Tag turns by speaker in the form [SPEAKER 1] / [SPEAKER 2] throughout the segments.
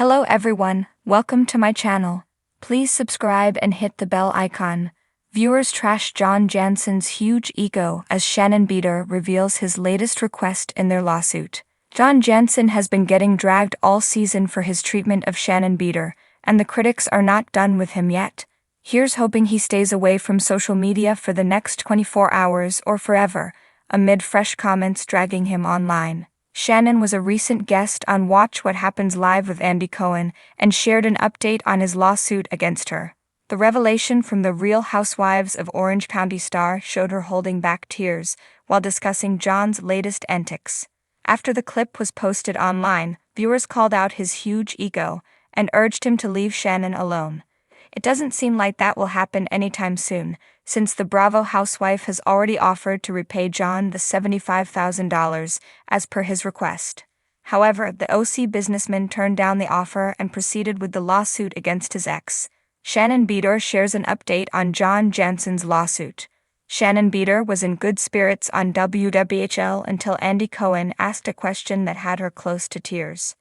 [SPEAKER 1] Hello everyone, welcome to my channel. Please subscribe and hit the bell icon. Viewers trash Janssen's huge ego as Shannon Beador reveals his latest request in their lawsuit. Janssen has been getting dragged all season for his treatment of Shannon Beador, and the critics are not done with him yet. Here's hoping he stays away from social media for the next 24 hours or forever, amid fresh comments dragging him online. Shannon was a recent guest on Watch What Happens Live with Andy Cohen and shared an update on his lawsuit against her. The revelation from the Real Housewives of Orange County star showed her holding back tears while discussing John's latest antics. After the clip was posted online, viewers called out his huge ego and urged him to leave Shannon alone. It doesn't seem like that will happen anytime soon, since the Bravo housewife has already offered to repay John the $75,000 as per his request. However, the OC businessman turned down the offer and proceeded with the lawsuit against his ex. Shannon Beador shares an update on Janssen's lawsuit. Shannon Beador was in good spirits on WWHL until Andy Cohen asked a question that had her close to tears.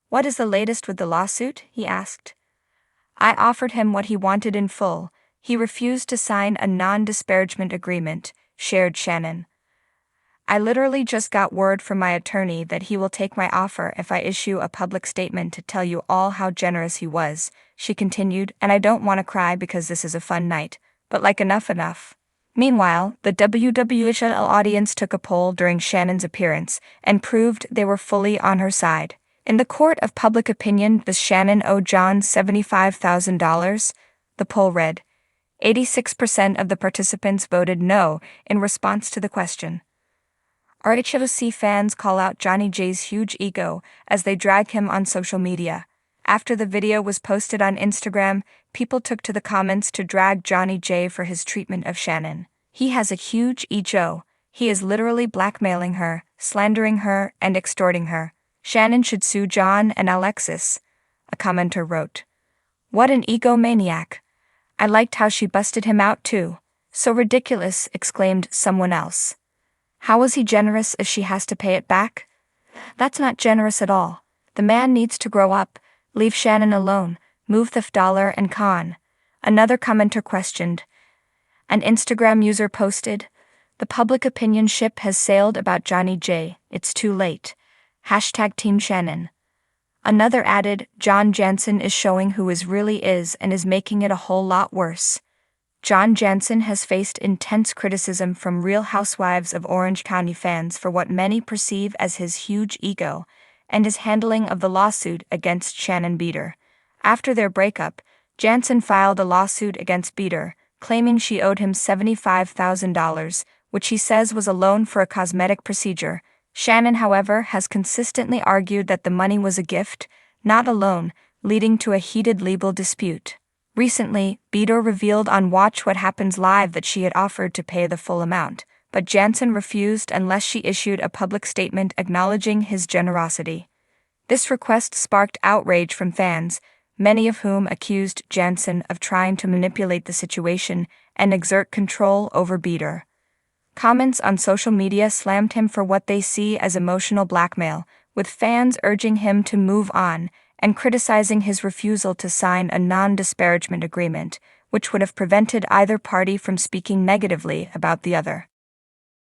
[SPEAKER 1] "What is the latest with the lawsuit?" he asked. "I offered him what he wanted in full. He refused to sign a non-disparagement agreement," shared Shannon. "I literally just got word from my attorney that he will take my offer if I issue a public statement to tell you all how generous he was," she continued, "and I don't want to cry because this is a fun night, but like enough. Meanwhile, the WWHL audience took a poll during Shannon's appearance and proved they were fully on her side. In the court of public opinion, does Shannon owe John $75,000? The poll read. 86% of the participants voted no in response to the question. RHOC fans call out Johnny J's huge ego as they drag him on social media. After the video was posted on Instagram, people took to the comments to drag Johnny J for his treatment of Shannon. "He has a huge ego. He is literally blackmailing her, slandering her, and extorting her. Shannon should sue John and Alexis," a commenter wrote. "What an egomaniac. I liked how she busted him out too. So ridiculous," exclaimed someone else. "How was he generous if she has to pay it back? That's not generous at all. The man needs to grow up, leave Shannon alone, move the $, and con." Another commenter questioned. An Instagram user posted, "The public opinion ship has sailed about Johnny J. It's too late. #Team Shannon." Another added, Janssen is showing who he really is and is making it a whole lot worse." Janssen has faced intense criticism from Real Housewives of Orange County fans for what many perceive as his huge ego and his handling of the lawsuit against Shannon Beador. After their breakup, Janssen filed a lawsuit against Beador, claiming she owed him $75,000, which he says was a loan for a cosmetic procedure. Shannon, however, has consistently argued that the money was a gift, not a loan, leading to a heated legal dispute. Recently, Beador revealed on Watch What Happens Live that she had offered to pay the full amount, but Janssen refused unless she issued a public statement acknowledging his generosity. This request sparked outrage from fans, many of whom accused Janssen of trying to manipulate the situation and exert control over Beador. Comments on social media slammed him for what they see as emotional blackmail, with fans urging him to move on and criticizing his refusal to sign a non-disparagement agreement, which would have prevented either party from speaking negatively about the other.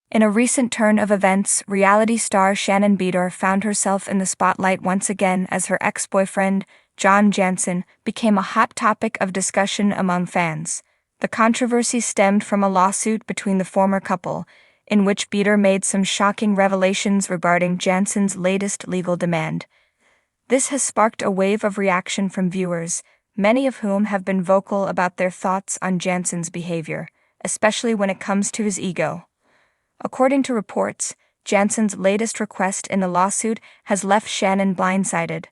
[SPEAKER 1] In a recent turn of events, reality star Shannon Beador found herself in the spotlight once again as her ex-boyfriend, Janssen, became a hot topic of discussion among fans. The controversy stemmed from a lawsuit between the former couple, in which Beador made some shocking revelations regarding Janssen's latest legal demand. This has sparked a wave of reaction from viewers, many of whom have been vocal about their thoughts on Janssen's behavior, especially when it comes to his ego. According to reports, Janssen's latest request in the lawsuit has left Shannon blindsided.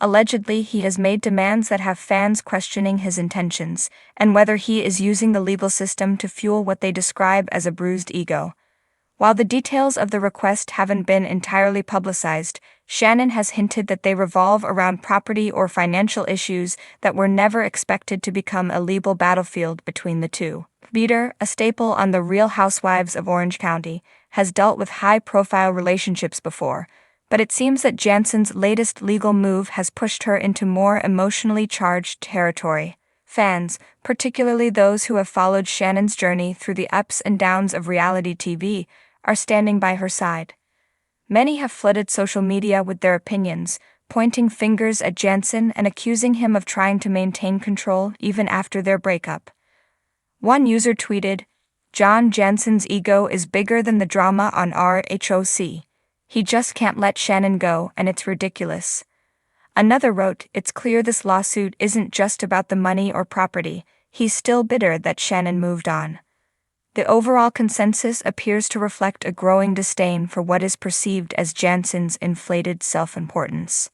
[SPEAKER 1] Allegedly, he has made demands that have fans questioning his intentions and whether he is using the legal system to fuel what they describe as a bruised ego. While the details of the request haven't been entirely publicized, Shannon has hinted that they revolve around property or financial issues that were never expected to become a legal battlefield between the two. Beador, a staple on the Real Housewives of Orange County, has dealt with high-profile relationships before, But it seems that Janssen's latest legal move has pushed her into more emotionally charged territory. Fans, particularly those who have followed Shannon's journey through the ups and downs of reality TV, are standing by her side. Many have flooded social media with their opinions, pointing fingers at Janssen and accusing him of trying to maintain control even after their breakup. One user tweeted, "John Janssen's ego is bigger than the drama on RHOC. He just can't let Shannon go, and it's ridiculous." Another wrote, "It's clear this lawsuit isn't just about the money or property. He's still bitter that Shannon moved on." The overall consensus appears to reflect a growing disdain for what is perceived as Janssen's inflated self-importance.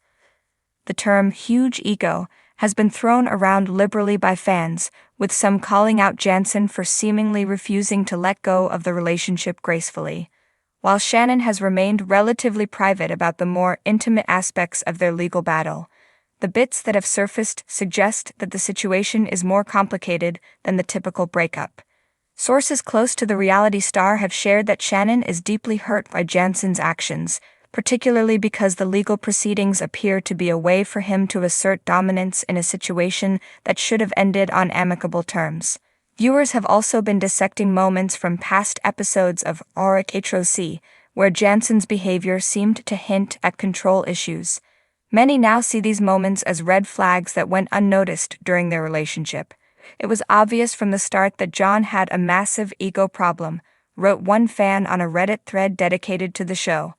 [SPEAKER 1] The term huge ego has been thrown around liberally by fans, with some calling out Janssen for seemingly refusing to let go of the relationship gracefully, while Shannon has remained relatively private about the more intimate aspects of their legal battle. The bits that have surfaced suggest that the situation is more complicated than the typical breakup. Sources close to the reality star have shared that Shannon is deeply hurt by Janssen's actions, particularly because the legal proceedings appear to be a way for him to assert dominance in a situation that should have ended on amicable terms. Viewers have also been dissecting moments from past episodes of RHOC, where Janssen's behavior seemed to hint at control issues. Many now see these moments as red flags that went unnoticed during their relationship. "It was obvious from the start that John had a massive ego problem," wrote one fan on a Reddit thread dedicated to the show.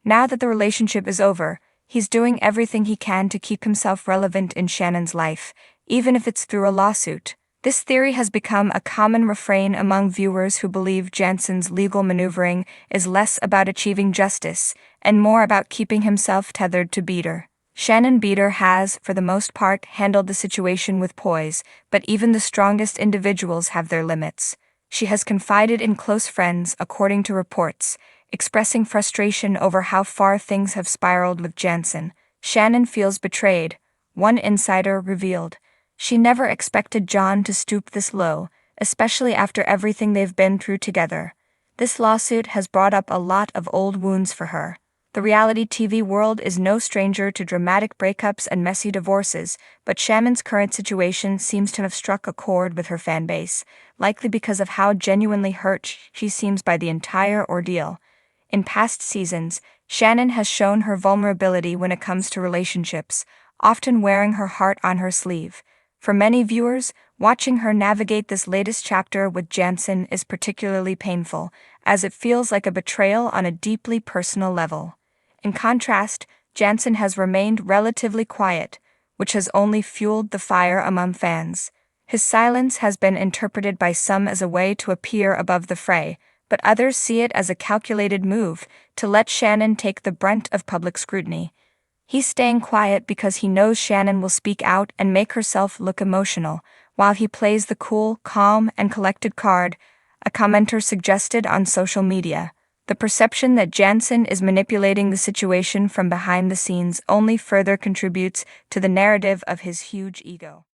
[SPEAKER 1] "Now that the relationship is over, he's doing everything he can to keep himself relevant in Shannon's life, even if it's through a lawsuit." This theory has become a common refrain among viewers who believe Janssen's legal maneuvering is less about achieving justice and more about keeping himself tethered to Beador. Shannon Beador has, for the most part, handled the situation with poise, but even the strongest individuals have their limits. She has confided in close friends, according to reports, expressing frustration over how far things have spiraled with Janssen. Shannon feels betrayed, one insider revealed. She never expected John to stoop this low, especially after everything they've been through together. This lawsuit has brought up a lot of old wounds for her. The reality TV world is no stranger to dramatic breakups and messy divorces, but Shannon's current situation seems to have struck a chord with her fanbase, likely because of how genuinely hurt she seems by the entire ordeal. In past seasons, Shannon has shown her vulnerability when it comes to relationships, often wearing her heart on her sleeve. For many viewers, watching her navigate this latest chapter with Janssen is particularly painful, as it feels like a betrayal on a deeply personal level. In contrast, Janssen has remained relatively quiet, which has only fueled the fire among fans. His silence has been interpreted by some as a way to appear above the fray, but others see it as a calculated move to let Shannon take the brunt of public scrutiny. He's staying quiet because he knows Shannon will speak out and make herself look emotional, while he plays the cool, calm, and collected card, a commenter suggested on social media. The perception that Janssen is manipulating the situation from behind the scenes only further contributes to the narrative of his huge ego.